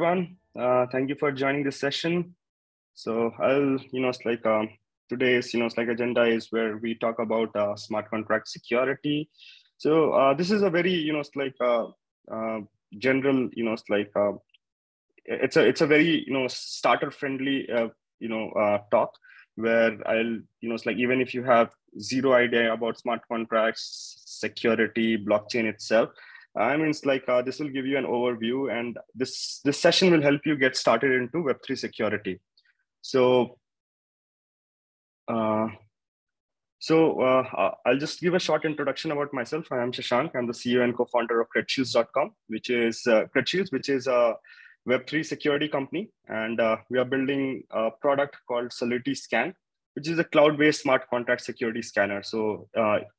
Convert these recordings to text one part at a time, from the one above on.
everyone. Thank you for joining this session. So today's, agenda is where we talk about smart contract security. So this is a very, general, it's a very, starter friendly, talk where even if you have zero idea about smart contracts, security, blockchain itself, this will give you an overview, and this session will help you get started into Web3 security. So, uh, I'll just give a short introduction about myself. I am Shashank. I'm the CEO and co-founder of CredShields.com, which is CredShields, which is a Web3 security company, and we are building a product called Solidity Scan, which is a cloud-based smart contract security scanner. So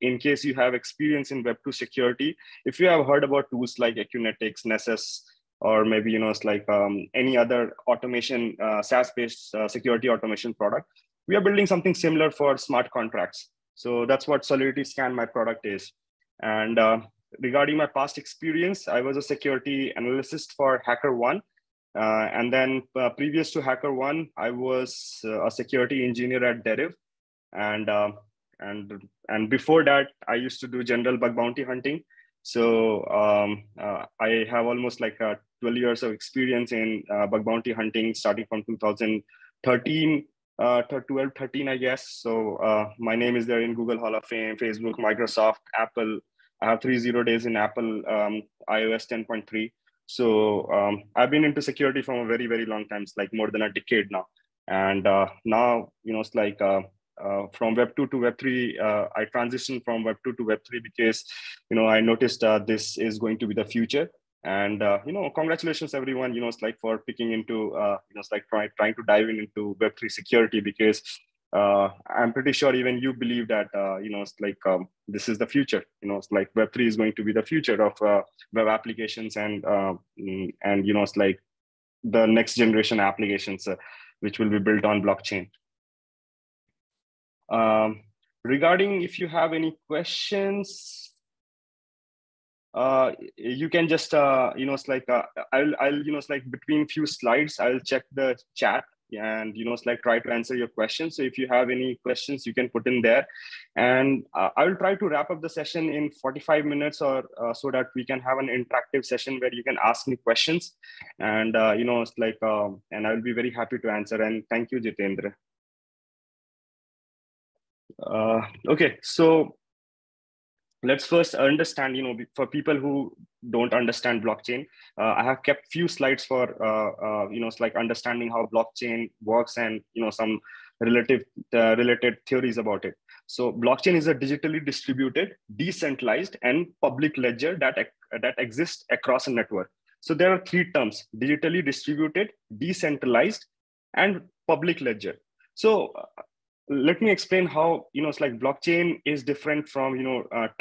in case you have experience in Web2 security, if you have heard about tools like Acunetics, Nessus, or maybe any other automation, SaaS-based security automation product, we are building something similar for smart contracts. So that's what Solidity Scan, my product, is. And regarding my past experience, I was a security analyst for HackerOne. And then previous to HackerOne, I was a security engineer at Deriv. And before that, I used to do general bug bounty hunting. So I have almost 12 years of experience in bug bounty hunting, starting from 2013 12, 13, I guess. So my name is there in Google Hall of Fame, Facebook, Microsoft, Apple. I have 30 days in Apple, iOS 10.3. So I've been into security from a very, very long time. It's like more than a decade now. And now, from Web 2 to Web 3, I transitioned from Web 2 to Web 3 because, I noticed this is going to be the future. And congratulations everyone, for picking into trying to dive into Web3 security, because I'm pretty sure even you believe that this is the future. Web3 is going to be the future of web applications, and the next generation applications which will be built on blockchain. Regarding if you have any questions, you can just I'll between few slides I'll check the chat and try to answer your questions. So if you have any questions, you can put in there, and I will try to wrap up the session in 45 minutes or so that we can have an interactive session where you can ask me questions, and and I will be very happy to answer. And thank you, Jitendra. Okay, so let's first understand, for people who don't understand blockchain, I have kept few slides for, understanding how blockchain works and, some related theories about it. So blockchain is a digitally distributed, decentralized, and public ledger that exists across a network. So there are three terms: digitally distributed, decentralized, and public ledger. So let me explain how blockchain is different from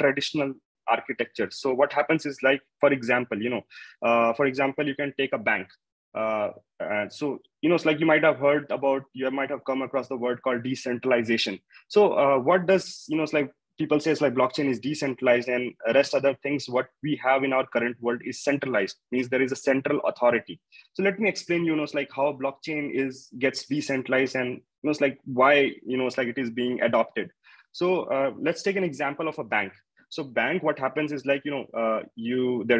traditional architecture. So what happens is, for example, you can take a bank. So you might have heard about, you might have come across the word called decentralization. So what does people say is blockchain is decentralized, and rest other things what we have in our current world is centralized, means there is a central authority. So let me explain how blockchain gets decentralized, and why it is being adopted. So let's take an example of a bank. So bank, what happens is there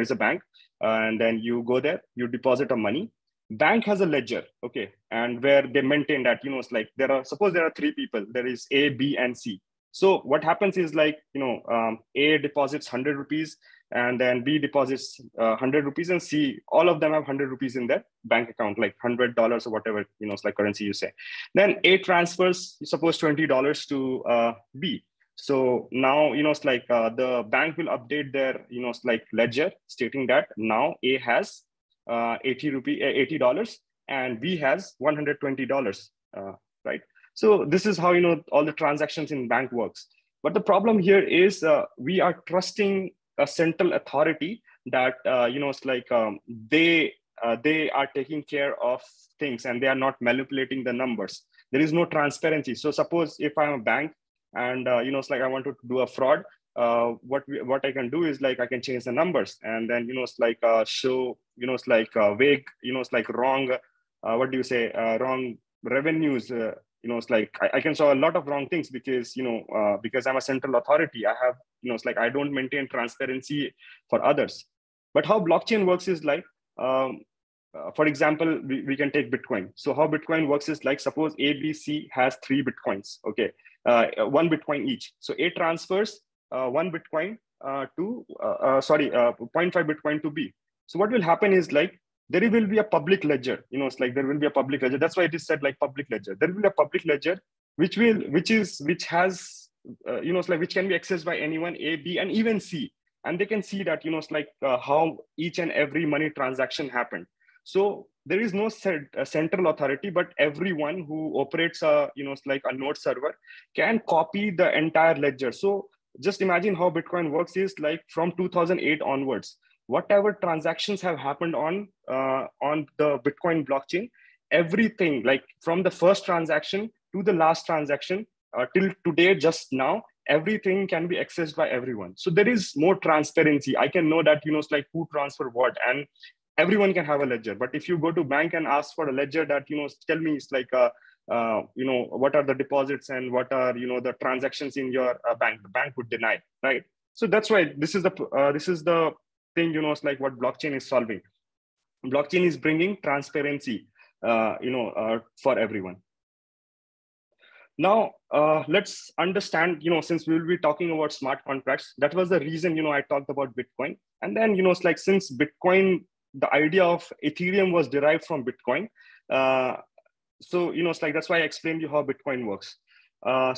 is a bank, and then you go there, you deposit a money. Bank has a ledger, okay, and where they maintain that suppose there are three people, there is A, B, and C. So what happens is A deposits 100 rupees, and then B deposits 100 rupees, and C, all of them have 100 rupees in their bank account, like $100 or whatever, currency you say. Then A transfers, suppose $20 to B. So now, the bank will update their, ledger stating that now A has $80, and B has $120, right? So this is how, all the transactions in bank works. But the problem here is we are trusting a central authority that, they are taking care of things, and they are not manipulating the numbers. There is no transparency. So suppose if I'm a bank and, I want to do a fraud, what I can do is like I can change the numbers, and then it's like show it's like vague, it's like wrong. What do you say? Wrong revenues. It's like I can show a lot of wrong things because because I'm a central authority. I have it's like I don't maintain transparency for others. But how blockchain works is like. For example, we can take Bitcoin. So how Bitcoin works is like, suppose ABC has 3 Bitcoins, okay, 1 Bitcoin each. So A transfers 1 Bitcoin to, zero point 0.5 Bitcoin to B. So what will happen is like, there will be a public ledger, it's like there will be a public ledger. That's why it is said like public ledger. There will be a public ledger, which has, it's like, which can be accessed by anyone, A, B, and even C. And they can see that, it's like how each and every money transaction happened. So there is no central authority, but everyone who operates like a node server can copy the entire ledger. So just imagine how Bitcoin works is like from 2008 onwards, whatever transactions have happened on the Bitcoin blockchain, everything like from the first transaction to the last transaction till today, just now, everything can be accessed by everyone. So there is more transparency. I can know that, it's like who transferred what, and everyone can have a ledger. But if you go to bank and ask for a ledger that, tell me, it's like, what are the deposits and what are, the transactions in your bank, the bank would deny, right? So that's why this is the thing, it's like what blockchain is solving. Blockchain is bringing transparency, for everyone. Now, let's understand, since we will be talking about smart contracts, that was the reason, I talked about Bitcoin. And then, it's like, since Bitcoin, the idea of Ethereum was derived from Bitcoin. So, it's like, that's why I explained you how Bitcoin works.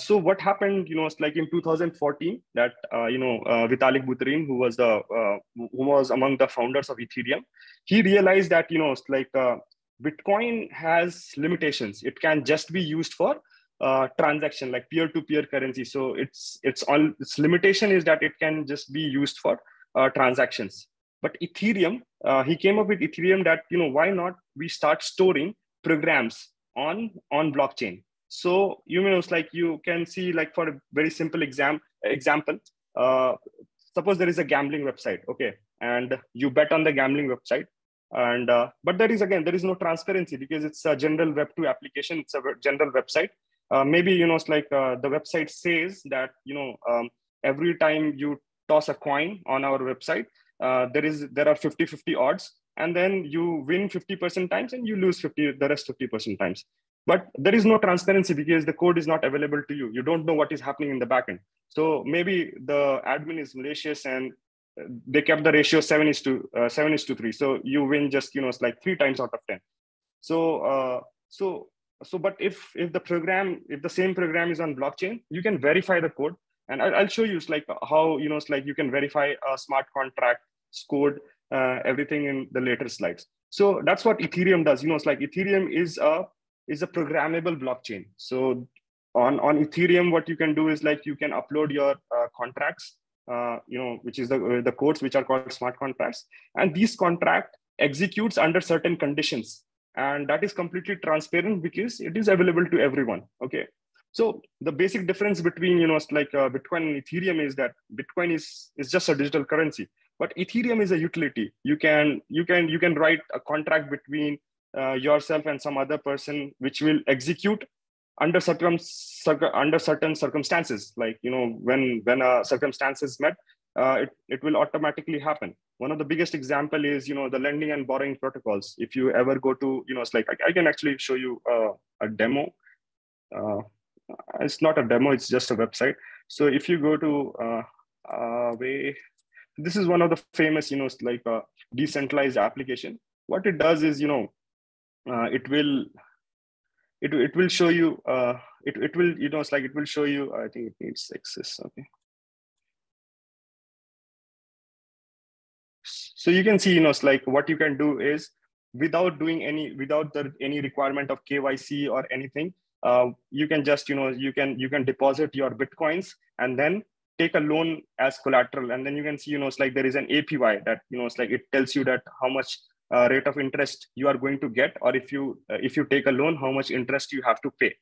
So what happened, it's like in 2014 that, Vitalik Buterin, who was among the founders of Ethereum, he realized that, it's like Bitcoin has limitations. It can just be used for transaction, like peer-to-peer currency. So its limitation is that it can just be used for transactions. But Ethereum, he came up with Ethereum that, why not we start storing programs on blockchain. So, it's like, you can see, like, for a very simple example, suppose there is a gambling website, okay, and you bet on the gambling website. And but there is no transparency because it's a general Web2 application. It's a general website. Maybe, it's like the website says that, every time you toss a coin on our website, there are 50-50 odds, and then you win 50% times and you lose the rest 50% times. But there is no transparency because the code is not available to you. You don't know what is happening in the backend. So maybe the admin is malicious and they kept the ratio 7:3. So you win just, it's like 3 times out of 10. So but if the same program is on blockchain, you can verify the code. And I'll show you, it's like how, it's like you can verify a smart contract code, everything in the later slides. So that's what Ethereum does. It's like Ethereum is a programmable blockchain. So on Ethereum, what you can do is like you can upload your contracts, which is the codes which are called smart contracts, and these contract executes under certain conditions, and that is completely transparent because it is available to everyone. Okay. So the basic difference between, like Bitcoin and Ethereum is that Bitcoin is just a digital currency, but Ethereum is a utility. You can write a contract between yourself and some other person, which will execute under certain circumstances. Like, when a circumstance is met, it will automatically happen. One of the biggest example is, the lending and borrowing protocols. If you ever go to, it's like, I can actually show you a demo. It's not a demo, it's just a website. So if you go to this is one of the famous, like a decentralized application. What it does is, it will show you, it will, it's like, it will show you, I think it needs access. Okay. So you can see, it's like what you can do is without any requirement of KYC or anything, you can just, you can deposit your Bitcoins and then take a loan as collateral. And then you can see, it's like there is an APY that, it's like, it tells you that how much rate of interest you are going to get, or if you take a loan, how much interest you have to pay.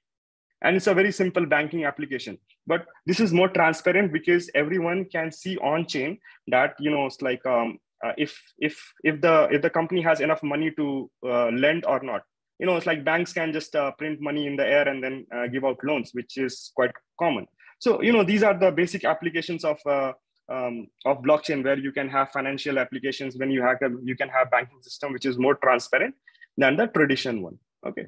And it's a very simple banking application. But this is more transparent because everyone can see on chain that, it's like if the company has enough money to lend or not. It's like banks can just print money in the air and then give out loans, which is quite common. So these are the basic applications of blockchain, where you can have financial applications. When you can have banking system which is more transparent than the traditional one. Okay.